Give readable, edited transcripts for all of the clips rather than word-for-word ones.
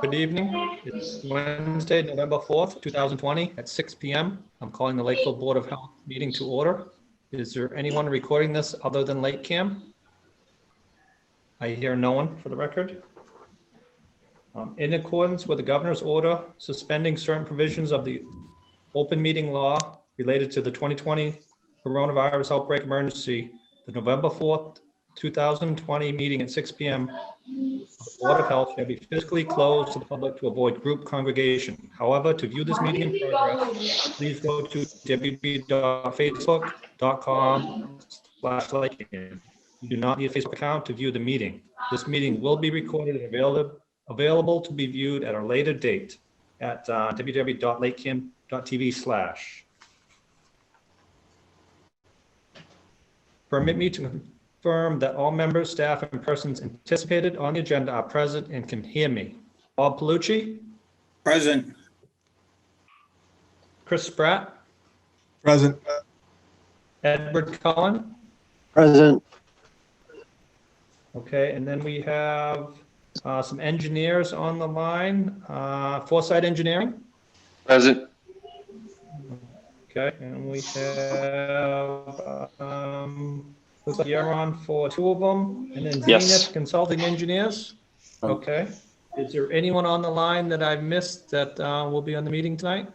Good evening. It's Wednesday, November 4th, 2020 at 6 p.m. I'm calling the Lakeville Board of Health meeting to order. Is there anyone recording this other than LakeCAM? I hear no one for the record. In accordance with the governor's order suspending certain provisions of the open meeting law related to the 2020 coronavirus outbreak emergency, the November 4th, 2020 meeting at 6 p.m. The Board of Health shall be physically closed to the public to avoid group congregation. However, to view this meeting in progress, please go to www.facebook.com/LakeCAM. You do not need a Facebook account to view the meeting. This meeting will be recorded and available to be viewed at a later date at www.lakecam.tv/. Permit me to confirm that all members, staff, and persons anticipated on the agenda are present and can hear me. Bob Palucci? Present. Chris Spratt? Present. Edward Cullen? Present. Okay, and then we have some engineers on the line. Foresight Engineering? Present. Okay, and we have, looks like you're on for two of them, and then Yes. Zenith Consulting Engineers. Okay, is there anyone on the line that I've missed that will be on the meeting tonight?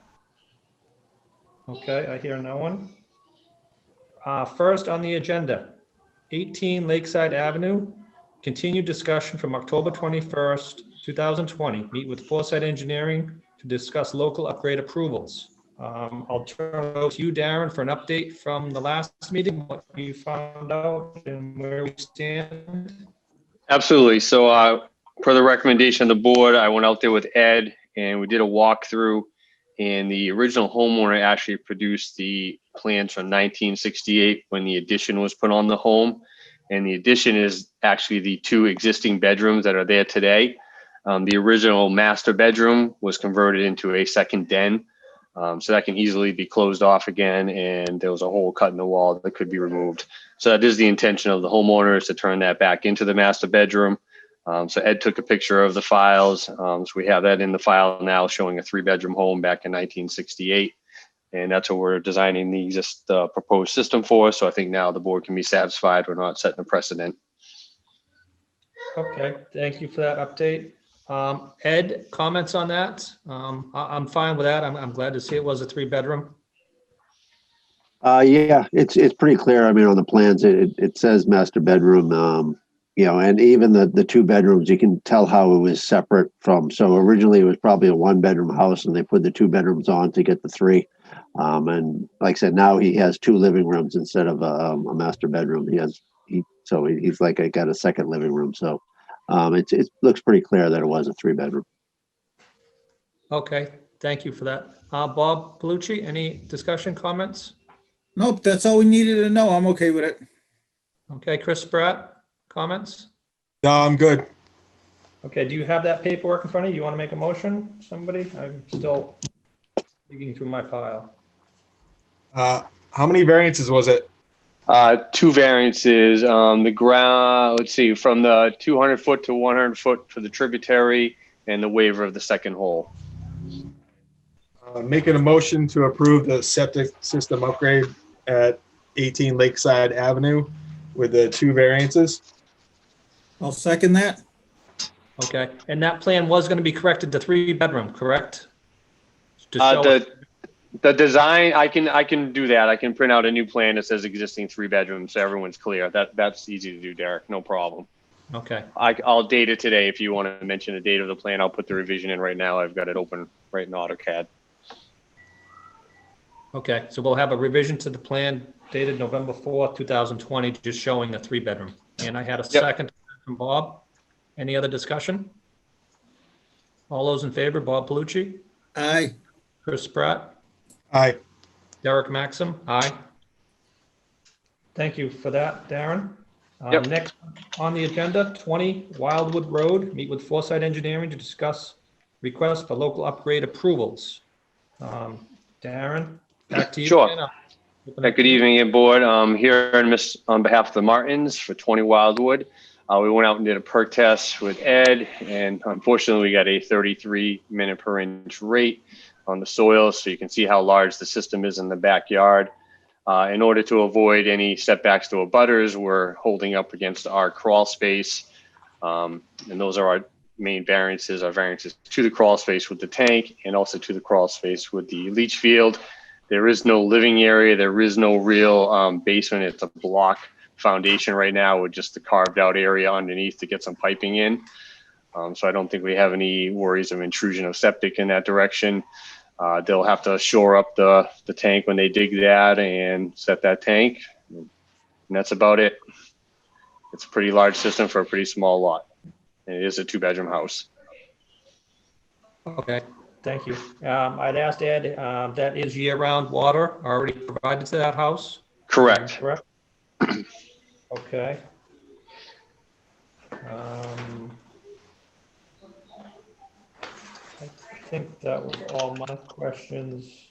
Okay, I hear no one. First on the agenda, 18 Lakeside Avenue, continued discussion from October 21st, 2020. Meet with Foresight Engineering to discuss local upgrade approvals. I'll turn it over to you, Darren, for an update from the last meeting, what you found out and where we stand. Absolutely. So per the recommendation of the board, I went out there with Ed and we did a walkthrough, and the original homeowner actually produced the plans from 1968 when the addition was put on the home. And the addition is actually the two existing bedrooms that are there today. The original master bedroom was converted into a second den. So that can easily be closed off again, and there was a hole cut in the wall that could be removed. So that is the intention of the homeowner, is to turn that back into the master bedroom. So Ed took a picture of the files. So we have that in the file now, showing a 3-bedroom home back in 1968. And that's what we're designing the proposed system for. So I think now the board can be satisfied we're not setting a precedent. Okay, thank you for that update. Ed, comments on that? I'm fine with that. I'm glad to see it was a 3-bedroom. Yeah, it's pretty clear. I mean, on the plans, it says master bedroom, and even the 2 bedrooms, you can tell how it was separate from. So originally it was probably a 1-bedroom house, and they put the 2 bedrooms on to get the 3. And like I said, now he has 2 living rooms instead of a master bedroom. He's like, I got a second living room. So it looks pretty clear that it was a 3-bedroom. Okay, thank you for that. Bob Palucci, any discussion, comments? Nope, that's all we needed to know. I'm okay with it. Okay, Chris Spratt, comments? No, I'm good. Okay, do you have that paperwork in front of you? You want to make a motion, somebody? I'm still digging through my file. How many variances was it? 2 variances. The ground, let's see, from the 200 foot to 100 foot for the tributary, and the waiver of the second hole. Making a motion to approve the septic system upgrade at 18 Lakeside Avenue with the 2 variances. I'll second that. Okay, and that plan was going to be corrected to 3-bedroom, correct? To show The design, I can do that. I can print out a new plan that says existing 3 bedrooms, so everyone's clear. That's easy to do, Derek. No problem. Okay, I'll date it today. If you want to mention the date of the plan, I'll put the revision in right now. I've got it open right in AutoCAD. okay, so we'll have a revision to the plan dated November 4th, 2020, just showing a 3-bedroom. And I had a second from Bob. Any other discussion? All those in favor, Bob Palucci, Aye. Chris Spratt, Aye. Derek Maxim, aye. Thank you for that, Darren. Yep. Next on the agenda, 20 Wildwood Road, meet with Foresight Engineering to discuss requests for local upgrade approvals. Darren, back to you. Sure. again. Good evening, board. Here on behalf of the Martins for 20 Wildwood. We went out and did a perk test with Ed, and unfortunately we got a 33 minute per inch rate on the soil. So you can see how large the system is in the backyard. In order to avoid any setbacks to abutters, we're holding up against our crawl space. And those are our main variances, our variances to the crawl space with the tank and also to the crawl space with the leach field. There is no living area. There is no real basement. It's a block foundation right now with just the carved out area underneath to get some piping in. So I don't think we have any worries of intrusion of septic in that direction. They'll have to shore up the tank when they dig that and set that tank. And that's about it. It's a pretty large system for a pretty small lot. And it is a 2-bedroom house. Okay, thank you. I'd asked Ed, that is year-round water already provided to that house? Correct. Correct? Okay. I think that was all my questions.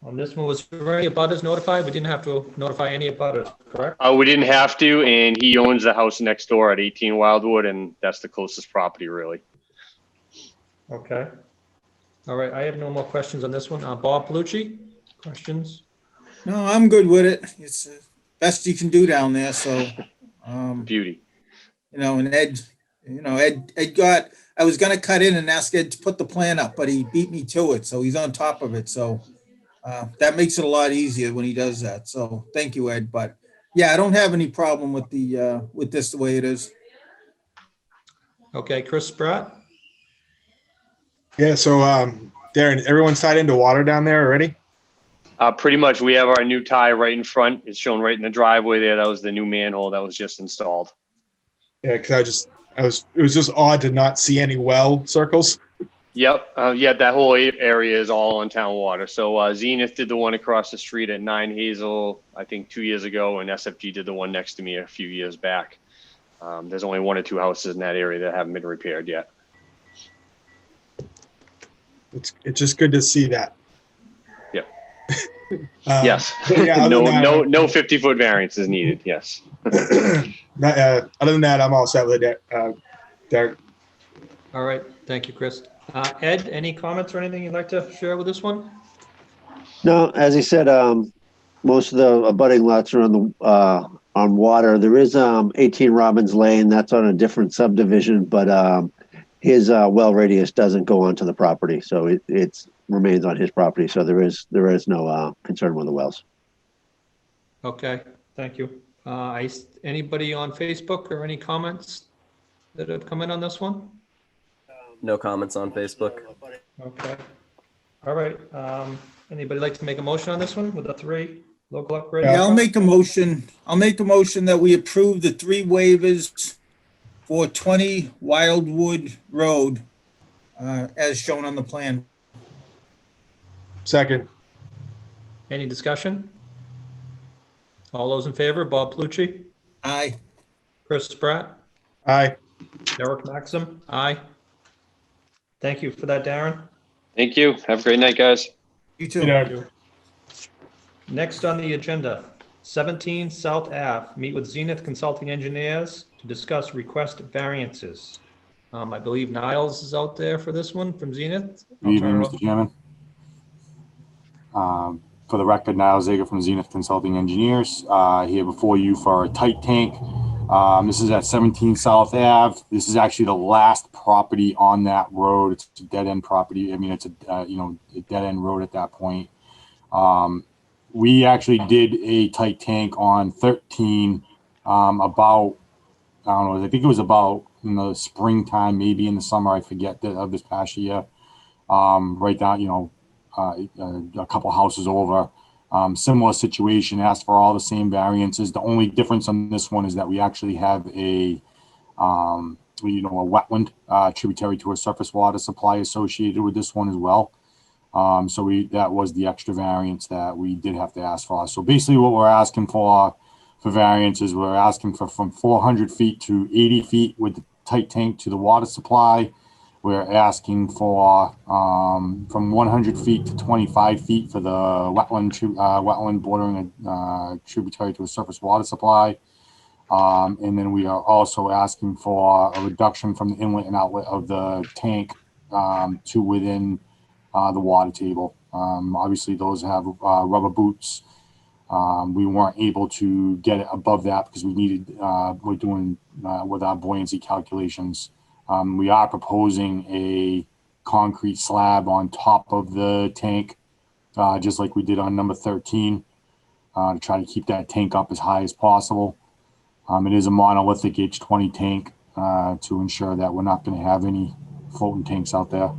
On this one, was there any abutters notified? We didn't have to notify any abutters, correct? We didn't have to, and he owns the house next door at 18 Wildwood, and that's the closest property, really. Okay. All right, I have no more questions on this one. Bob Palucci, questions? No, I'm good with it. It's the best you can do down there, so, Beauty. and Ed, Ed got, I was gonna cut in and ask Ed to put the plan up, but he beat me to it, so he's on top of it, so that makes it a lot easier when he does that, so thank you, Ed, but yeah, I don't have any problem with with this the way it is. Okay, Chris Spratt? Yeah, so Darren, everyone's tied into water down there already? Pretty much, we have our new tie right in front. It's shown right in the driveway there. That was the new manhole that was just installed. Yeah, because it was just odd to not see any well circles. Yep. Yeah, that whole area is all on town water. So Zenith did the one across the street at 9 Hazel, I think 2 years ago, and SFG did the one next to me a few years back. There's only 1 or 2 houses in that area that haven't been repaired yet. It's just good to see that. Yep. Yes. Yes. Yeah, No 50-foot variance is needed. Yes. Other than that, I'm all set with it. Derek. All right, thank you, Chris. Ed, any comments or anything you'd like to share with this one? No, as he said, most of the abutting lots are on the on water. There is 18 Robbins Lane. That's on a different subdivision, but his well radius doesn't go onto the property, so it remains on his property. So there is no concern with the wells. Okay, thank you. Anybody on Facebook or any comments that have come in on this one? No comments on Facebook. Okay. All right. Anybody like to make a motion on this one with the 3 local upgrades? Yeah, I'll make a motion that we approve the 3 waivers for 20 Wildwood Road, as shown on the plan. Second. Any discussion? All those in favor, Bob Palucci, Aye. Chris Spratt, Aye. Derek Maxim, aye. Thank you for that, Darren. Thank you. Have a great night, guys. You too. Good night. Next on the agenda, 17 South Ave, meet with Zenith Consulting Engineers to discuss request variances. I believe Niles is out there for this one from Zenith. Good evening, Mr. Chairman. For the record, Niles Zager from Zenith Consulting Engineers, here before you for a tight tank. This is at 17 South Ave. This is actually the last property on that road. It's a dead end property. I mean, it's a dead end road at that point. We actually did a tight tank on 13 about, I don't know, I think it was about in the springtime, maybe in the summer, I forget, of this past year. Right down, a couple houses over. Similar situation, asked for all the same variances. The only difference on this one is that we actually have a wetland tributary to a surface water supply associated with this one as well. So that was the extra variance that we did have to ask for. So basically what we're asking for variances, we're asking for from 400 feet to 80 feet with the tight tank to the water supply. We're asking for from 100 feet to 25 feet for the wetland bordering a tributary to a surface water supply. And then we are also asking for a reduction from the inlet and outlet of the tank to within the water table. Obviously, those have rubber boots. We weren't able to get it above that because we needed, we're doing with our buoyancy calculations. We are proposing a concrete slab on top of the tank, just like we did on number 13, to try to keep that tank up as high as possible. It is a monolithic H20 tank to ensure that we're not going to have any floating tanks out there.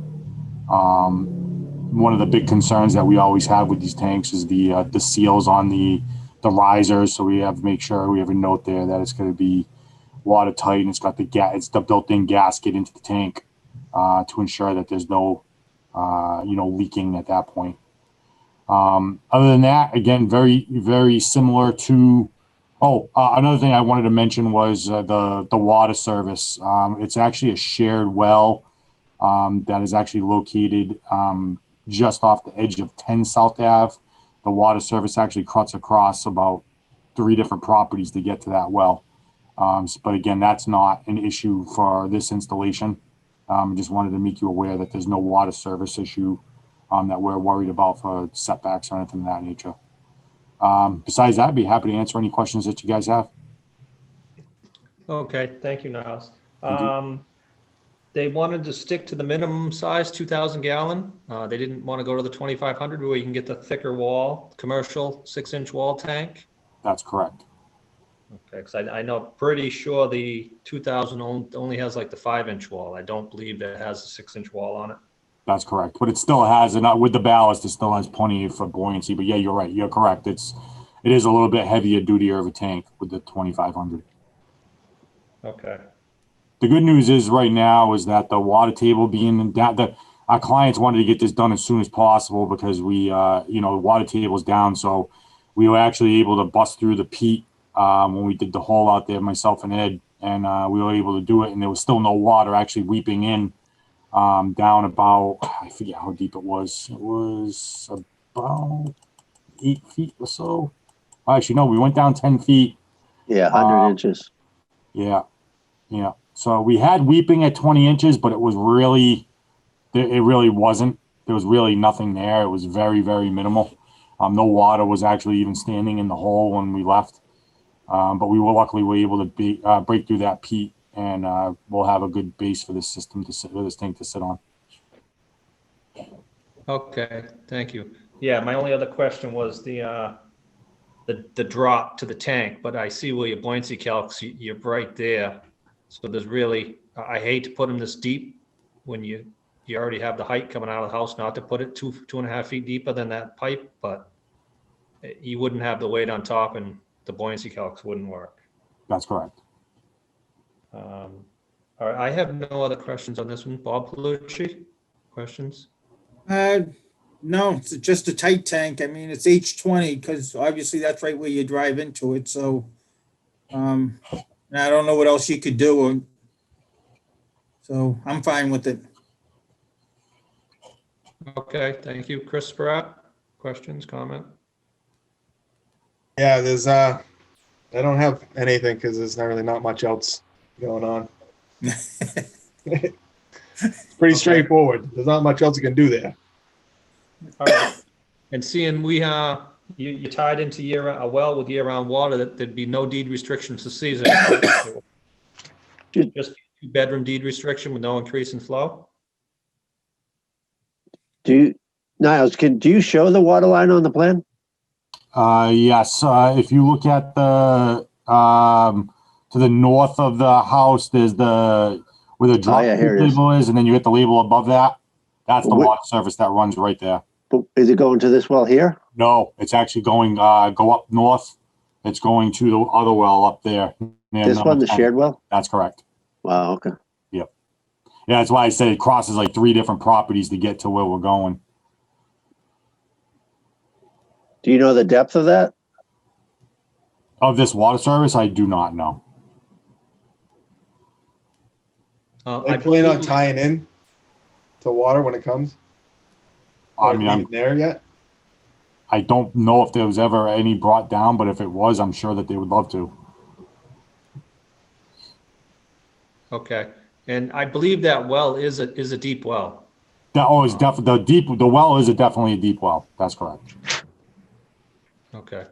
One of the big concerns that we always have with these tanks is the seals on the risers. So we have to make sure we have a note there that it's going to be watertight and it's got it's the built-in gasket into the tank to ensure that there's no leaking at that point. Other than that, again, very, very similar to, another thing I wanted to mention was the water service. It's actually a shared well that is actually located just off the edge of 10 South Ave. The water service actually cuts across about 3 different properties to get to that well. But again, that's not an issue for this installation. Just wanted to make you aware that there's no water service issue that we're worried about for setbacks or anything of that nature. Besides that, I'd be happy to answer any questions that you guys have. Okay, thank you, Niles. Thank you. They wanted to stick to the minimum size, 2,000 gallon. They didn't want to go to the 2,500 where you can get the thicker wall, commercial 6-inch wall tank. That's correct. Okay, because I know pretty sure the 2,000 only has like the 5-inch wall. I don't believe that it has a 6-inch wall on it. That's correct. But it still has, and with the ballast, it still has plenty for buoyancy. But yeah, you're right. You're correct. It is a little bit heavier duty of a tank with the 2,500. Okay. The good news is right now is that the water table being down, our clients wanted to get this done as soon as possible because we, the water table's down. So we were actually able to bust through the peat when we did the hole out there, myself and Ed, and we were able to do it. And there was still no water actually weeping in down about, I forget how deep it was. It was about 8 feet or so. Actually, no, we went down 10 feet. Yeah, 100 inches. Yeah. Yeah. So we had weeping at 20 inches, but it really wasn't. There was really nothing there. It was very, very minimal. No water was actually even standing in the hole when we left. But we were luckily able to break through that peat, and we'll have a good base for this system for this tank to sit on. Okay, thank you. Yeah, my only other question was the drop to the tank, but I see where your buoyancy calcs, you're right there. So there's really, I hate to put them this deep when you already have the height coming out of the house, not to put it 2.5 feet deeper than that pipe, but you wouldn't have the weight on top and the buoyancy calcs wouldn't work. That's correct. All right, I have no other questions on this one. Bob Palucci, questions? No, it's just a tight tank. I mean, it's H20 because obviously that's right where you drive into it. So I don't know what else you could do. So I'm fine with it. Okay, thank you. Chris Spratt, questions, comment? Yeah, I don't have anything because there's not really not much else going on. It's pretty straightforward. There's not much else you can do there. All right. And seeing you tied into a well with year-round water, that there'd be no deed restrictions this season. Just 2-bedroom deed restriction with no increase in flow. Niles, do you show the water line on the plan? Yes. If you look at the to the north of the house, there's where the drop label is, and then you get the label above that. That's the water service that runs right there. But is it going to this well here? No, it's actually going go up north. It's going to the other well up there. This one, the shared well? That's correct. Wow. Okay. Yep. Yeah, that's why I said it crosses like 3 different properties to get to where we're going. Do you know the depth of that? Of this water service, I do not know. I plan on tying in to water when it comes. I mean, I'm there yet. I don't know if there was ever any brought down, but if it was, I'm sure that they would love to. Okay, and I believe that well is a deep well. That always definitely, the well is definitely a deep well. That's correct. Okay.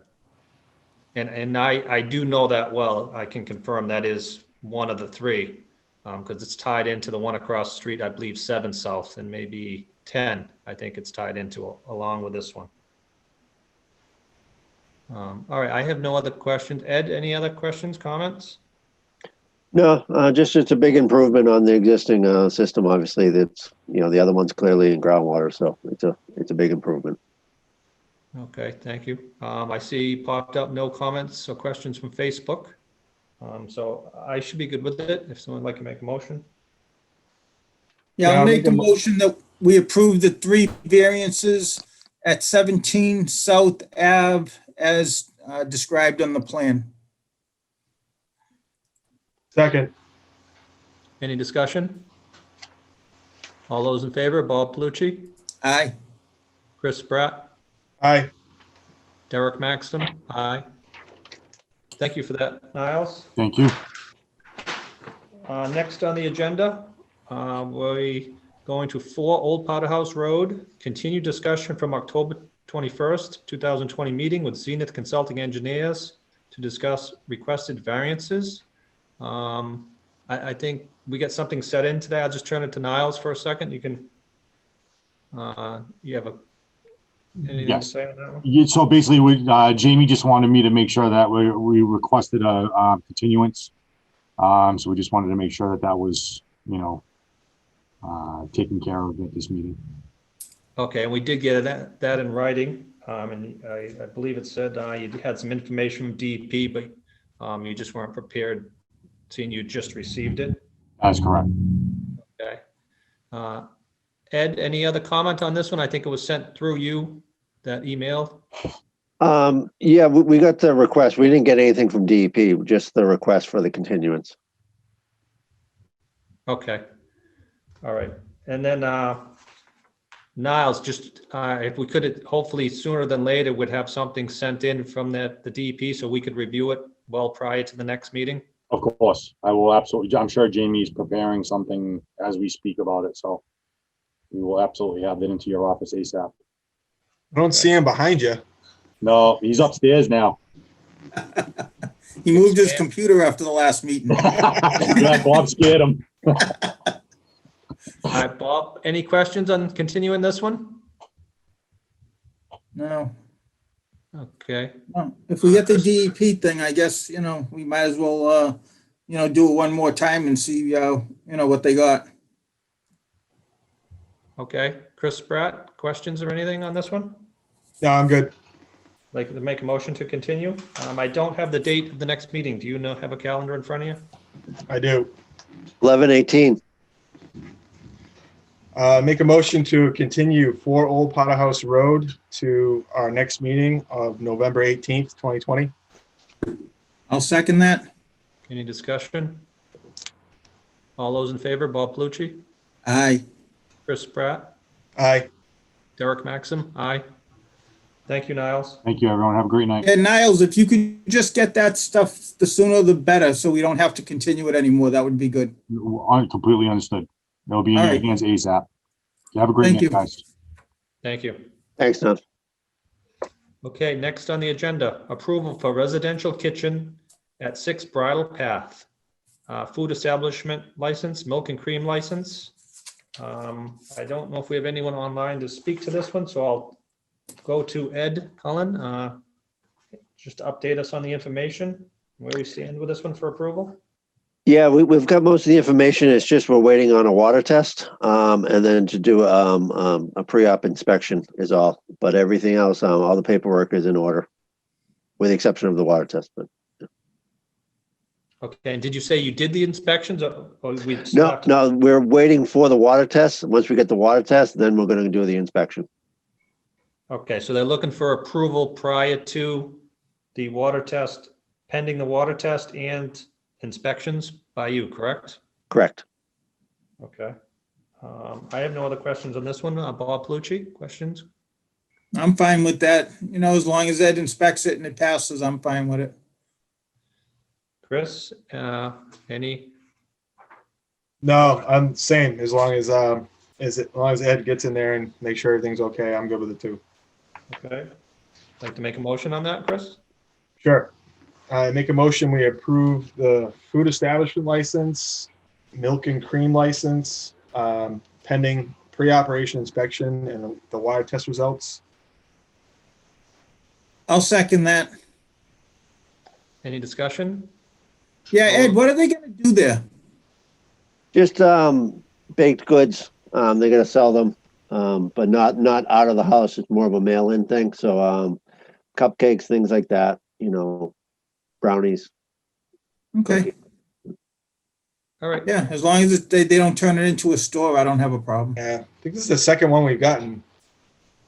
And I do know that well. I can confirm that is one of the three, because it's tied into the one across the street, I believe 7 South and maybe 10. I think it's tied into along with this one. All right, I have no other questions. Ed, any other questions, comments? No, just it's a big improvement on the existing system. Obviously, that's the other one's clearly in groundwater, so it's a big improvement. Okay, thank you. I see popped up no comments or questions from Facebook. So I should be good with it if someone would like to make a motion. Yeah, Yeah, I'll I'll make make a a mo- motion that we approve the 3 variances at 17 South Ave as described on the plan. Second. Any discussion? All those in favor, Bob Palucci, Aye. Chris Pratt, Aye. Derek Maxim, aye. Thank you for that, Niles. Thank you. Next on the agenda, we're going to 4 Old Powder House Road. Continued discussion from October 21st, 2020 meeting with Zenith Consulting Engineers to discuss requested variances. I think we got something set in today. I'll just turn it to Niles for a second. You can, you have anything to Yes. say on that one? Yeah, so basically, Jamie just wanted me to make sure that we requested a continuance. So we just wanted to make sure that was, taken care of at this meeting. Okay, and we did get that in writing, and I believe it said you had some information from DEP, but you just weren't prepared, seeing you just received it. That's correct. Okay. Ed, any other comment on this one? I think it was sent through you, that email. Yeah, we got the request. We didn't get anything from DEP, just the request for the continuance. Okay. All right. And then Niles, just if we could, hopefully sooner than later, would have something sent in from the DEP so we could review it well prior to the next meeting. Of course, I will absolutely. I'm sure Jamie's preparing something as we speak about it, so we will absolutely have that into your office ASAP. I don't see him behind you. No, he's upstairs now. He moved his computer after the last meeting. Yeah, Bob scared him. All right, Bob, any questions on continuing this one? No. Okay. Well, if we get the DEP thing, I guess, we might as well, do it one more time and see, what they got. Okay. Chris Spratt, questions or anything on this one? No, I'm good. Like to make a motion to continue? I don't have the date of the next meeting. Do you have a calendar in front of you? I do. 11/18. Make a motion to continue 4 Old Powder House Road to our next meeting of November 18th, 2020. I'll second that. Any discussion? All those in favor, Bob Palucci, Aye. Chris Pratt, Aye. Derek Maxim, aye. Thank you, Niles. Thank you, everyone. Have a great night. And Niles, if you could just get that stuff, the sooner the better, so we don't have to continue it anymore, that would be good. Completely understood. It'll be in All your right. hands ASAP. Have a great Thank night, you. guys. Thank you. Thanks, Tom. Okay, next on the agenda, approval for residential kitchen at 6 Bridle Path. Food establishment license, milk and cream license. I don't know if we have anyone online to speak to this one, so I'll go to Ed Cullen. Just to update us on the information, where we stand with this one for approval. Yeah, we've got most of the information. It's just we're waiting on a water test, and then to do a pre-op inspection is all. But everything else, all the paperwork is in order, with the exception of the water test. But Okay, and did you say you did the inspections or we? no, we're waiting for the water test. Once we get the water test, then we're going to do the inspection. Okay, so they're looking for approval prior to the water test, pending the water test and inspections by you, correct? Correct. Okay. I have no other questions on this one. Bob Palucci, questions? I'm fine with that. As long as Ed inspects it and it passes, I'm fine with it. Chris, any No, I'm same. As long as Ed gets in there and make sure everything's okay, I'm good with it too. Okay. Like to make a motion on that, Chris? Sure. I make a motion, we approve the food establishment license, milk and cream license, pending pre-operation inspection and the water test results. I'll second that. Any discussion? Yeah, Ed, what are they gonna do there? Just baked goods. They're gonna sell them, but not out of the house. It's more of a mail-in thing. So cupcakes, things like that. You know, brownies. Okay, All right. yeah, as long as they don't turn it into a store, I don't have a problem. Yeah, I think this is the second one we've gotten.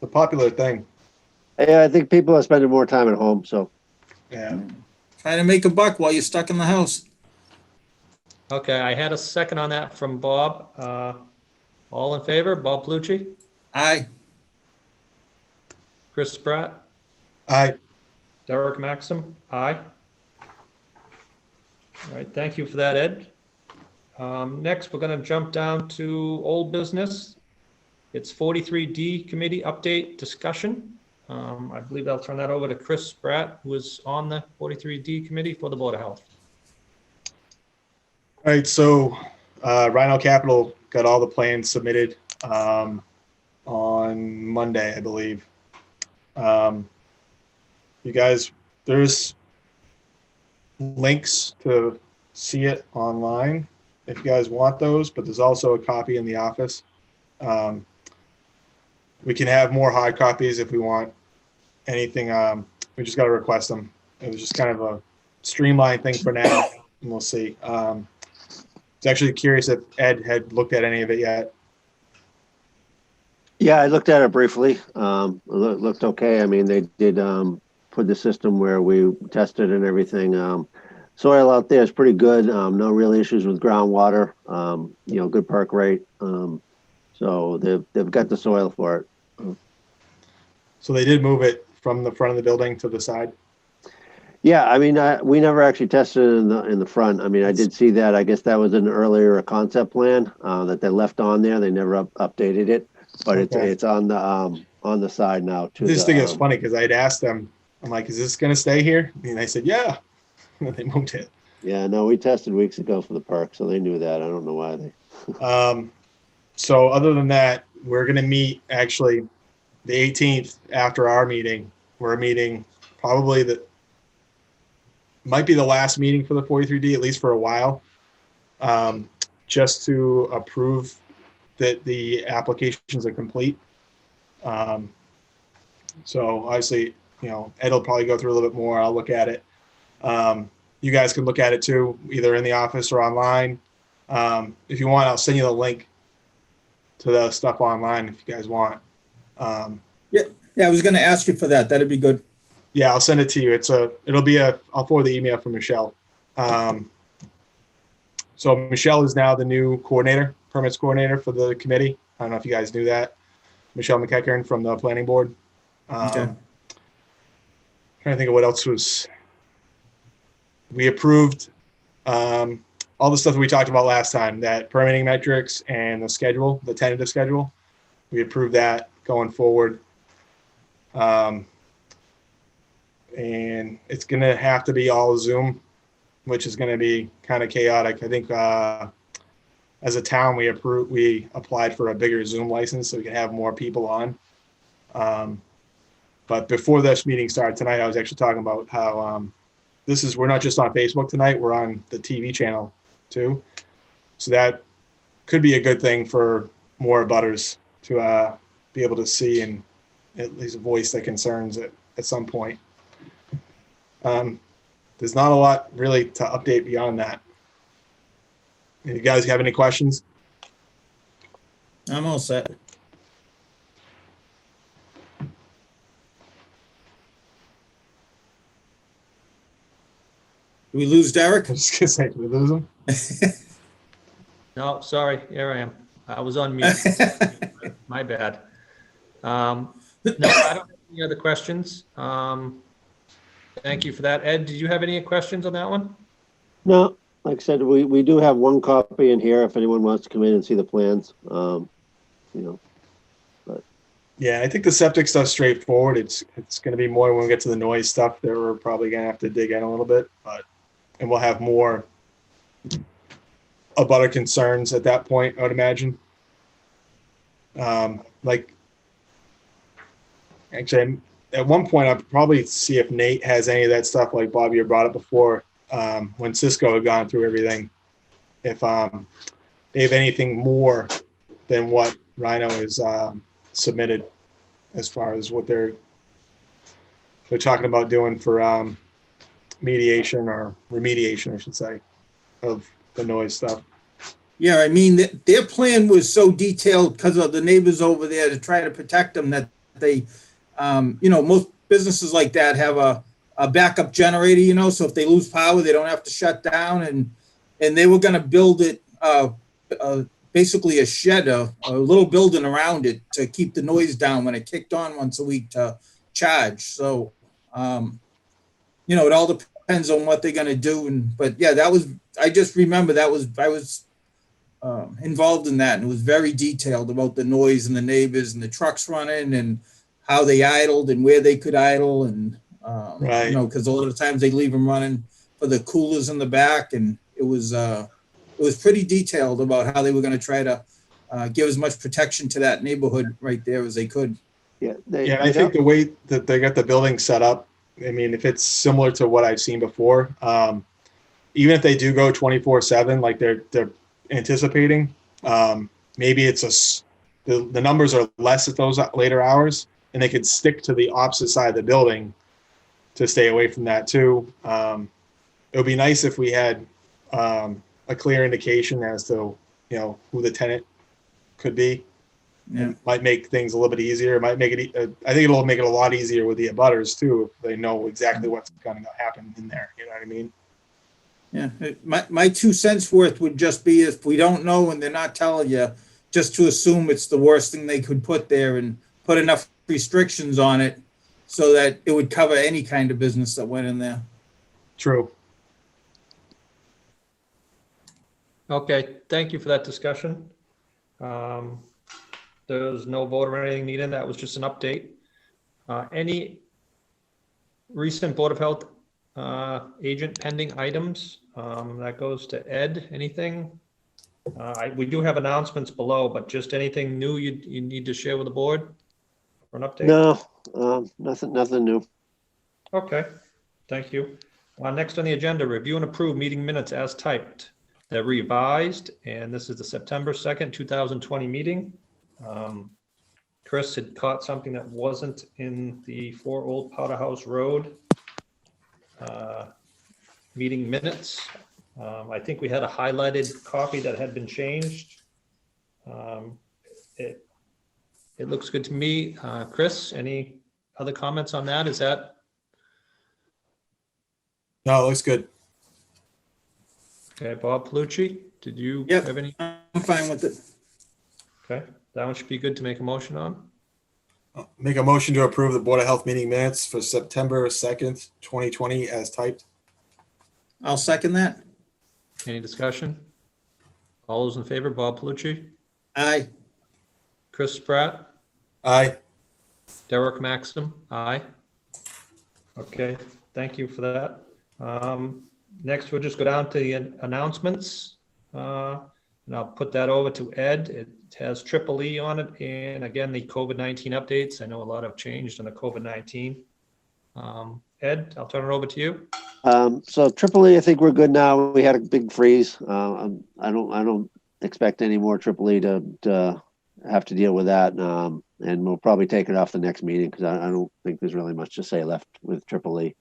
The popular thing. Yeah, I think people are spending more time at home. So Yeah. Trying to make a buck while you're stuck in the house. Okay, I had a second on that from Bob. All in favor? Bob Plucci, Aye. Chris Spratt, I Derek Maxim, aye. All right, thank you for that, Ed. Next, we're going to jump down to old business. It's 43D committee update discussion. I believe I'll turn that over to Chris Spratt, who is on the 43D committee for the Board of Health. All right, so Rhino Capital got all the plans submitted on Monday, I believe. You guys, there's links to see it online if you guys want those, but there's also a copy in the office. We can have more hard copies if we want anything. We just got to request them. It was just kind of a streamlined thing for now, and we'll see. I was actually curious if Ed had looked at any of it yet. yeah, I looked at it briefly. It looked okay. I mean, they did put the system where we tested and everything. Soil out there is pretty good. No real issues with groundwater. You know, good perk rate. So they've got the soil for it. So they did move it from the front of the building to the side. Yeah, I mean, we never actually tested it in the front. I mean, I did see that. I guess that was an earlier concept plan that they left on there. They never updated it, but Okay. it's on the side now too. I just think it's funny because I'd asked them, I'm like, is this going to stay here? And they said, yeah. And they moved it. Yeah, no, we tested weeks ago for the park, so they knew that. I don't know why they. So other than that, we're going to meet actually the 18th after our meeting. We're meeting probably might be the last meeting for the 43D, at least for a while, just to approve that the applications are complete. So obviously, you know, Ed will probably go through a little bit more. I'll look at it. You guys can look at it too, either in the office or online. If you want, I'll send you the link to the stuff online if you guys want. Yeah, I was gonna ask you for that. That'd be good. Yeah, I'll send it to you. I'll forward the email from Michelle. So Michelle is now the new permits coordinator for the committee. I don't know if you guys knew that. Michelle McEachern from the planning board. Okay. Trying to think of what else we approved all the stuff that we talked about last time, that permitting metrics and the schedule, the tentative schedule. We approved that going forward. And it's going to have to be all Zoom, which is going to be kind of chaotic. I think as a town, we applied for a bigger Zoom license so we can have more people on. But before this meeting started tonight, I was actually talking about how we're not just on Facebook tonight, we're on the TV channel too. So that could be a good thing for more abutters to be able to see and at least voice their concerns at some point. There's not a lot really to update beyond that. You guys have any questions? I'm all set. Did we lose Derek? I was just gonna say, did we lose them? No, sorry, here I am. I was on mute. My bad. No, I don't have any other questions. Thank you for that. Ed, did you have any questions on that one? No, like I said, we do have one copy in here if anyone wants to come in and see the plans. Yeah, I think the septic stuff's straightforward. It's going to be more when we get to the noise stuff that we're probably going to have to dig in a little bit, and we'll have more abutter concerns at that point, I would imagine. Actually, at one point, I'll probably see if Nate has any of that stuff, like Bobby had brought up before, when Cisco had gone through everything. If they have anything more than what Rhino is submitted as far as what they're talking about doing for mediation or remediation, I should say, of the noise stuff. Yeah, I mean, their plan was so detailed because of the neighbors over there to try to protect them that they, most businesses like that have a backup generator, so if they lose power, they don't have to shut down. And they were going to build it, basically a shed, a little building around it to keep the noise down when it kicked on once a week to charge. So, it all depends on what they're going to do. But yeah, I just remember I was involved in that, and it was very detailed about the noise and the neighbors and the trucks running and how they idled and where they could idle. And, Right. because a lot of times they leave them running for the coolers in the back. And it was pretty detailed about how they were going to try to give as much protection to that neighborhood right there as they could. Yeah. I think the way that they got the building set up, I mean, if it's similar to what I've seen before, even if they do go 24/7, like they're anticipating, maybe it's the numbers are less at those later hours, and they could stick to the opposite side of the building to stay away from that too. It would be nice if we had a clear indication as to who the tenant could be. Yeah. It might make things a little bit easier. It might make it. I think it'll make it a lot easier with the abutters too, if they know exactly what's going to happen in there. You know what I mean? Yeah, my 2 cents worth would just be, if we don't know and they're not telling you, just to assume it's the worst thing they could put there and put enough restrictions on it so that it would cover any kind of business that went in there. True. Okay, thank you for that discussion. There's no vote or anything needed. That was just an update. Any recent Board of Health agent pending items? That goes to Ed. Anything? We do have announcements below, but just anything new you need to share with the board for an update? No, nothing new. Okay, thank you. Next on the agenda, review and approve meeting minutes as typed. They're revised, and this is the September 2nd, 2020 meeting. Chris had caught something that wasn't in the 4 Old Powder House Road meeting minutes. I think we had a highlighted copy that had been changed. It looks good to me. Chris, any other comments on that? Is that? No, it looks good. Okay, Bob Palucci, did you Yep. have any? I'm fine with it. Okay, that one should be good to make a motion on. Make a motion to approve the Board of Health meeting minutes for September 2nd, 2020 as typed. I'll second that. Any discussion? All those in favor, Bob Palucci, Aye. Chris Spratt, Aye. Derek Maxim, aye. Okay, thank you for that. Next, we'll just go down to the announcements. And I'll put that over to Ed. It has EEE on it. And again, the COVID-19 updates. I know a lot have changed on the COVID-19. Ed, I'll turn it over to you. So AAA, I think we're good now. We had a big freeze. I don't expect any more AAA to have to deal with that. And we'll probably take it off the next meeting because I don't think there's really much to say left with AAA.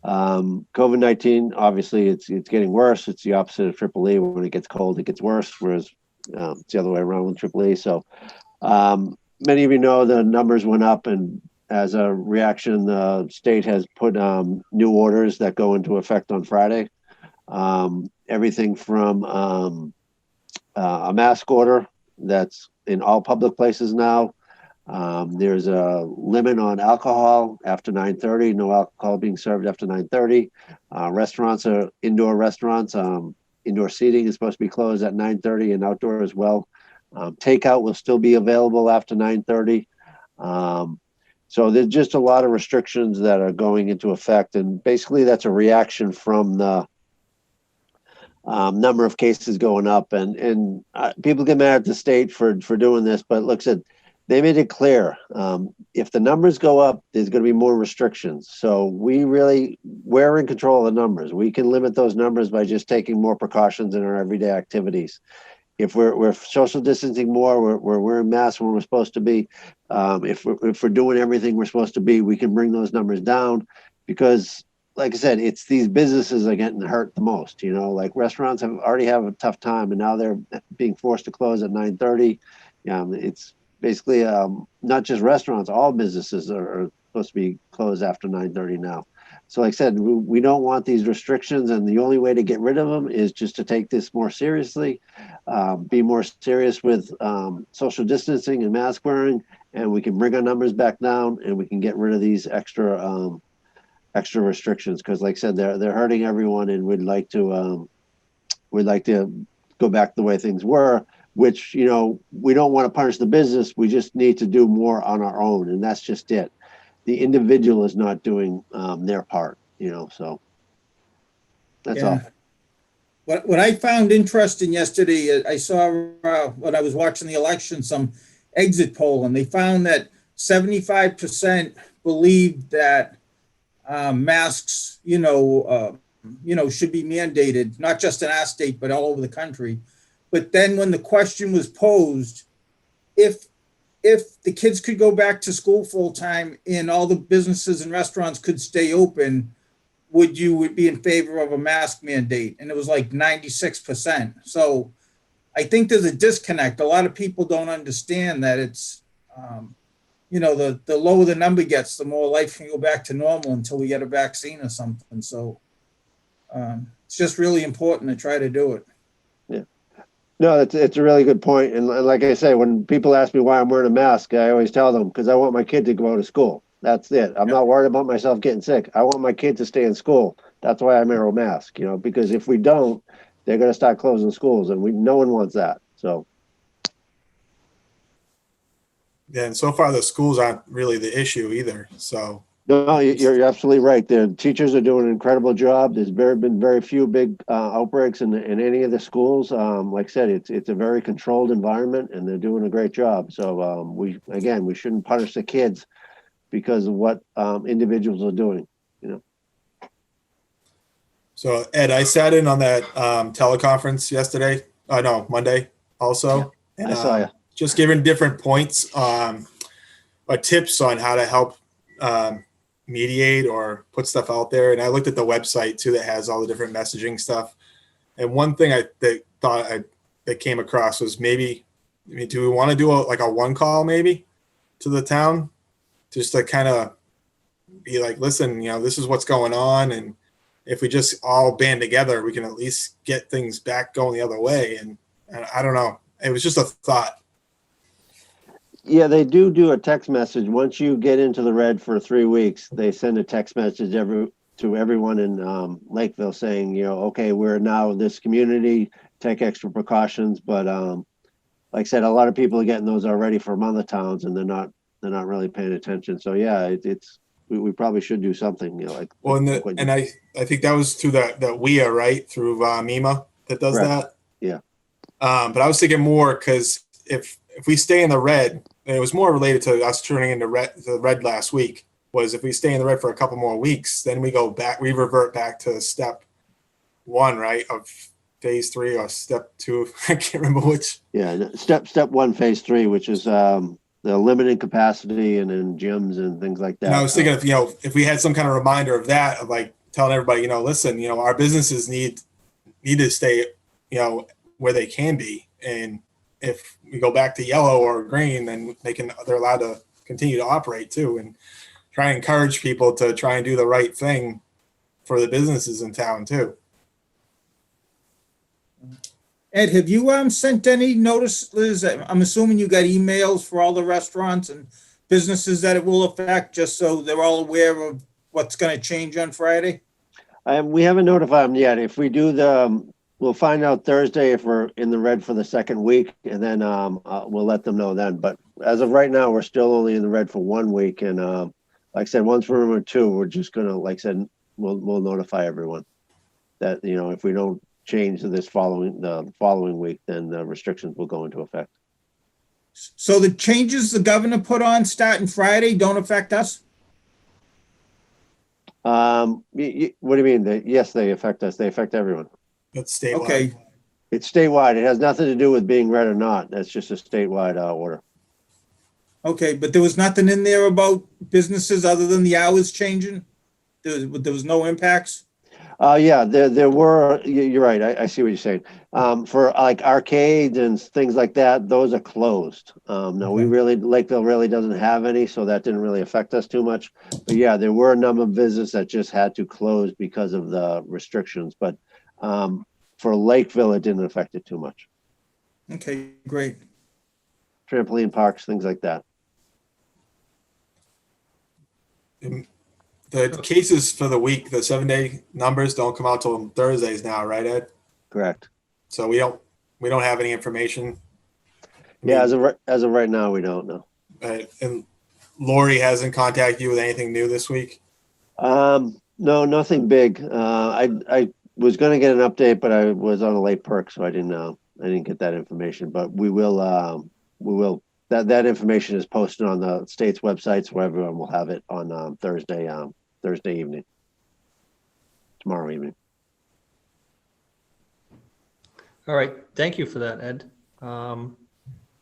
COVID-19, obviously it's getting worse. It's the opposite of AAA. When it gets cold, it gets worse, whereas it's the other way around with AAA. So many of you know the numbers went up, and as a reaction, the state has put new orders that go into effect on Friday. Everything from a mask order that's in all public places now. There's a limit on alcohol after 9:30, no alcohol being served after 9:30. Restaurants are indoor restaurants. Indoor seating is supposed to be closed at 9:30 and outdoor as well. Takeout will still be available after 9:30. So there's just a lot of restrictions that are going into effect. And basically that's a reaction from the number of cases going up. And people get mad at the state for doing this, but look, they made it clear. If the numbers go up, there's going to be more restrictions. So we're in control of the numbers. We can limit those numbers by just taking more precautions in our everyday activities. If we're social distancing more, we're wearing masks when we're supposed to be. If we're doing everything we're supposed to be, we can bring those numbers down, because like I said, it's these businesses are getting hurt the most. Like restaurants already have a tough time, and now they're being forced to close at 9:30. It's basically not just restaurants, all businesses are supposed to be closed after 9:30 now. So like I said, we don't want these restrictions, and the only way to get rid of them is just to take this more seriously, be more serious with social distancing and mask wearing, and we can bring our numbers back down, and we can get rid of these extra restrictions, because like I said, they're hurting everyone, and we'd like to go back the way things were, which, we don't want to punish the business. We just need to do more on our own. And that's just it. The individual is not doing their part, so that's all. What I found interesting yesterday, I saw when I was watching the election, some exit poll, and they found that 75% believed that masks, should be mandated, not just in our state, but all over the country. But then when the question was posed, if the kids could go back to school full time and all the businesses and restaurants could stay open, would you be in favor of a mask mandate? And it was like 96%. So I think there's a disconnect. A lot of people don't understand that it's, the lower the number gets, the more life can go back to normal until we get a vaccine or something. So it's just really important to try to do it. No, it's a really good point. And like I say, when people ask me why I'm wearing a mask, I always tell them because I want my kid to go to school. That's it. I'm not worried about myself getting sick. I want my kid to stay in school. That's why I wear a mask, because if we don't, they're going to start closing schools, and no one wants that. So. Yeah, and so far the schools aren't really the issue either. So. No, you're absolutely right. The teachers are doing an incredible job. There's been very few big outbreaks in any of the schools. Like I said, it's a very controlled environment, and they're doing a great job. So we shouldn't punish the kids because of what individuals are doing. So Ed, I sat in on that teleconference yesterday. Monday also. And, I saw you. Just giving different points, tips on how to help mediate or put stuff out there. And I looked at the website too that has all the different messaging stuff. And one thing that came across was do we want to do a one call maybe to the town, just to kind of be like, listen, this is what's going on, and if we just all band together, we can at least get things back going the other way. And I don't know, it was just a thought. Yeah, they do a text message. Once you get into the red for 3 weeks, they send a text message to everyone in Lakeville saying, okay, we're now this community, take extra precautions. But like I said, a lot of people are getting those already from other towns, and they're not really paying attention. So yeah, we probably should do something. I think that was through the WIA, right? Through MEMA that does that. Yeah. But I was thinking more because if we stay in the red, and it was more related to us turning into the red last week, was if we stay in the red for a couple more weeks, then we revert back to step 1, right, of phase 3 or step 2. I can't remember which. Yeah, step 1, phase 3, which is the limited capacity and in gyms and things like that. And I was thinking if we had some kind of reminder of that, of like telling everybody, listen, our businesses need to stay, where they can be, and if we go back to yellow or green, then they're allowed to continue to operate too, and try and encourage people to try and do the right thing for the businesses in town too. Ed, have you sent any notices? I'm assuming you got emails for all the restaurants and businesses that it will affect, just so they're all aware of what's going to change on Friday? We haven't notified them yet. If we do we'll find out Thursday if we're in the red for the second week, and then we'll let them know then. But as of right now, we're still only in the red for 1 week, and like I said, once we're in 2, we're just gonna, like I said, we'll notify everyone that, you know, if we don't change to the following week, then the restrictions will go into effect. So the changes the governor put on starting Friday don't affect us? What do you mean? Yes, they affect us. They affect everyone. That's statewide. Okay, It's statewide. It has nothing to do with being red or not. That's just a statewide order. okay, but there was nothing in there about businesses other than the hours changing? There was no impacts? Yeah, there were, you're right. I see what you're saying. For like arcades and things like that, those are closed. No, Lakeville really doesn't have any, so that didn't really affect us too much. But yeah, there were a number of businesses that just had to close because of the restrictions. But for Lakeville, it didn't affect it too much. Okay, great. Trampoline parks, things like that. The cases for the week, the 7-day numbers don't come out till Thursdays now, right, Ed? Correct. So we don't have any information. Yeah, as of right now, we don't know. And Lori hasn't contacted you with anything new this week? No, nothing big. I was going to get an update, but I was on a late perk, so I didn't get that information. But we will. That information is posted on the state's websites, where everyone will have it on Thursday evening, tomorrow evening. All right, thank you for that, Ed.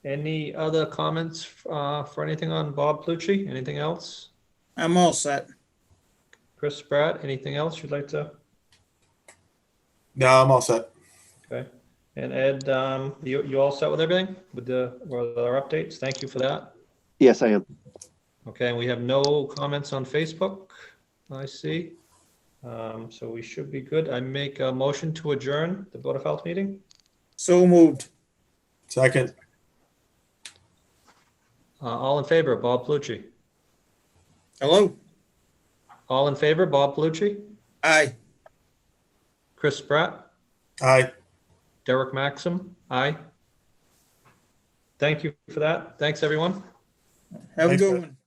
Any other comments for anything on Bob Plucci? Anything else? I'm all set. Chris Spratt, anything else you'd like to? No, I'm all set. Okay. And Ed, you all set with everything with our updates? Thank you for that. Yes, I am. Okay, and we have no comments on Facebook, I see. So we should be good. I make a motion to adjourn the Board of Health meeting. So moved. Second. All in favor, Bob Plucci. Hello? All in favor, Bob Plucci. Aye. Chris Spratt. Aye. Derek Maxim. Aye. Thank you for that. Thanks, everyone. Have a Thanks, good Ed. one.